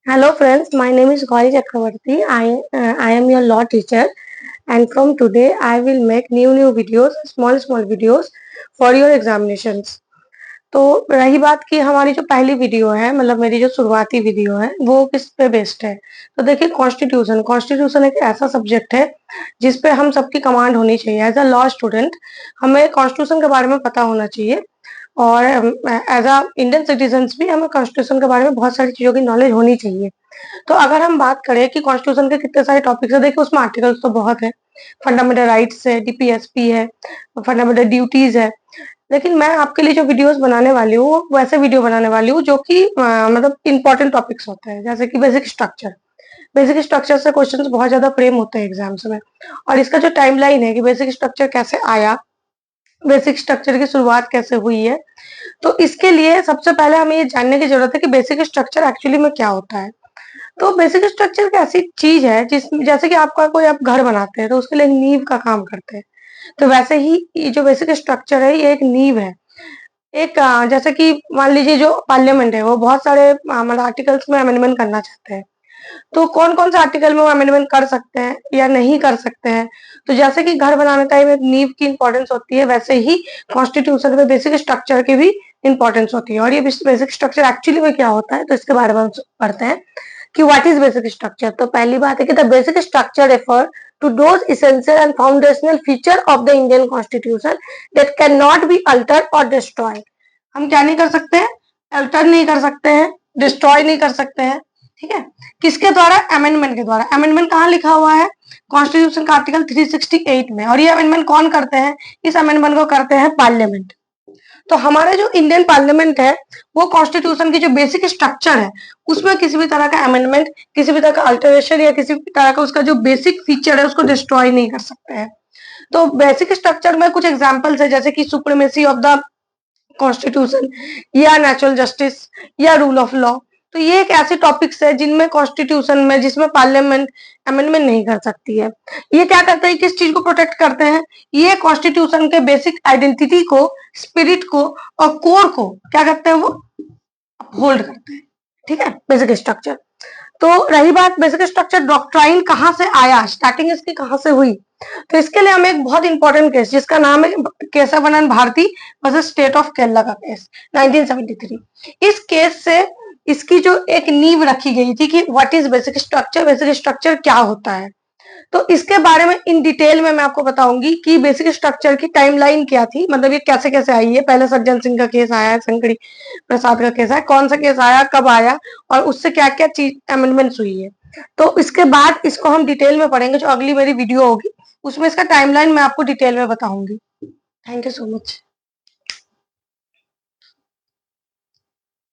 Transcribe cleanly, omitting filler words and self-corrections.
Hello friends, my name is Gauri Chakravarti. I am your law teacher, and from today I will make new videos, small videos for your examinations. तो रही बात कि हमारी जो पहली video है, मतलब मेरी जो शुरुआती वीडियो है, वो किस पे बेस्ड है। तो देखिए, कॉन्स्टिट्यूशन एक ऐसा सब्जेक्ट है जिस पे हम सबकी कमांड होनी चाहिए। एज अ लॉ स्टूडेंट हमें कॉन्स्टिट्यूशन के बारे में पता होना चाहिए, और एज अ इंडियन सिटीजन्स भी हमें कॉन्स्टिट्यूशन के बारे में बहुत सारी चीजों की नॉलेज होनी चाहिए। तो अगर हम बात करें कि कॉन्स्टिट्यूशन के कितने सारे टॉपिक्स है, देखिए उसमें आर्टिकल्स तो बहुत है। फंडामेंटल राइट्स है, डीपीएसपी है, फंडामेंटल ड्यूटीज है। लेकिन मैं आपके लिए जो वीडियोस बनाने वाली हूँ वो वैसे वीडियो बनाने वाली हूँ जो कि मतलब इंपॉर्टेंट टॉपिक्स होते हैं, जैसे कि बेसिक स्ट्रक्चर से क्वेश्चंस बहुत ज्यादा फ्रेम होते हैं एग्जाम्स में। और इसका जो टाइमलाइन है कि बेसिक स्ट्रक्चर कैसे आया, बेसिक स्ट्रक्चर की शुरुआत कैसे हुई है, तो इसके लिए सबसे पहले हमें ये जानने की जरूरत है कि बेसिक स्ट्रक्चर एक्चुअली में क्या होता है। तो बेसिक स्ट्रक्चर एक ऐसी चीज है जिस जैसे कि आपका कोई आप घर बनाते हैं तो उसके लिए एक नींव का काम करते हैं। तो वैसे ही ये जो बेसिक स्ट्रक्चर है ये एक नींव है। एक जैसे कि मान लीजिए जो पार्लियामेंट है वो बहुत सारे मतलब आर्टिकल्स में अमेंडमेंट करना चाहते हैं। तो कौन कौन से आर्टिकल में वो अमेंडमेंट कर सकते हैं या नहीं कर सकते हैं। तो जैसे कि घर बनाने टाइम एक नींव की इंपॉर्टेंस होती है, वैसे ही कॉन्स्टिट्यूशन में बेसिक स्ट्रक्चर की भी इंपॉर्टेंस होती है। और ये बेसिक स्ट्रक्चर एक्चुअली में क्या होता है, तो इसके बारे में हम पढ़ते हैं कि व्हाट इज बेसिक स्ट्रक्चर। तो पहली बात है कि the basic structure refer to those essential and foundational feature of the Indian constitution that can not be altered और डिस्ट्रॉयड। हम क्या नहीं कर सकते हैं, अल्टर नहीं कर सकते हैं, डिस्ट्रॉय नहीं कर सकते हैं। ठीक है, किसके द्वारा, अमेंडमेंट के द्वारा। अमेंडमेंट कहाँ लिखा हुआ है, कॉन्स्टिट्यूशन का आर्टिकल 368 में। और ये अमेंडमेंट कौन करते हैं, इस अमेंडमेंट को करते हैं पार्लियामेंट। तो हमारे जो इंडियन पार्लियामेंट है वो कॉन्स्टिट्यूशन की जो बेसिक स्ट्रक्चर है उसमें किसी भी तरह का अमेंडमेंट, किसी भी तरह का अल्टरेशन या किसी भी तरह का उसका जो बेसिक फीचर है उसको डिस्ट्रॉय नहीं कर सकते हैं। तो बेसिक स्ट्रक्चर में कुछ एग्जांपल्स है, जैसे कि सुप्रीमेसी ऑफ द कॉन्स्टिट्यूशन, या नेचुरल जस्टिस, या रूल ऑफ लॉ। तो ये एक ऐसे टॉपिक्स है जिनमें कॉन्स्टिट्यूशन में, जिसमें पार्लियामेंट अमेंडमेंट नहीं कर सकती है। ये क्या करते हैं, किस चीज को प्रोटेक्ट करते हैं, ये कॉन्स्टिट्यूशन के बेसिक आइडेंटिटी को, स्पिरिट को और कोर को क्या करते हैं, वो अपहोल्ड करते हैं। ठीक है, बेसिक स्ट्रक्चर। तो रही बात बेसिक स्ट्रक्चर डॉक्ट्राइन कहाँ से आया, स्टार्टिंग इसकी कहाँ से हुई। तो इसके लिए हमें एक बहुत इंपॉर्टेंट केस जिसका नाम है Keshavananda Bharati versus state of Kerala का केस 1973। इस केस से इसकी जो एक नींव रखी गई थी कि व्हाट इज बेसिक स्ट्रक्चर क्या होता है। तो इसके बारे में इन डिटेल में मैं आपको बताऊंगी कि बेसिक स्ट्रक्चर की टाइमलाइन क्या थी, मतलब ये कैसे कैसे आई है। पहले सज्जन सिंह का केस आया है, शंकरी प्रसाद का केस है, कौन सा केस आया, कब आया, और उससे क्या क्या चीज अमेंडमेंट्स हुई है। तो इसके बाद इसको हम डिटेल में पढ़ेंगे, जो अगली मेरी वीडियो होगी उसमें इसका टाइमलाइन मैं आपको डिटेल में बताऊंगी। Thank you so much.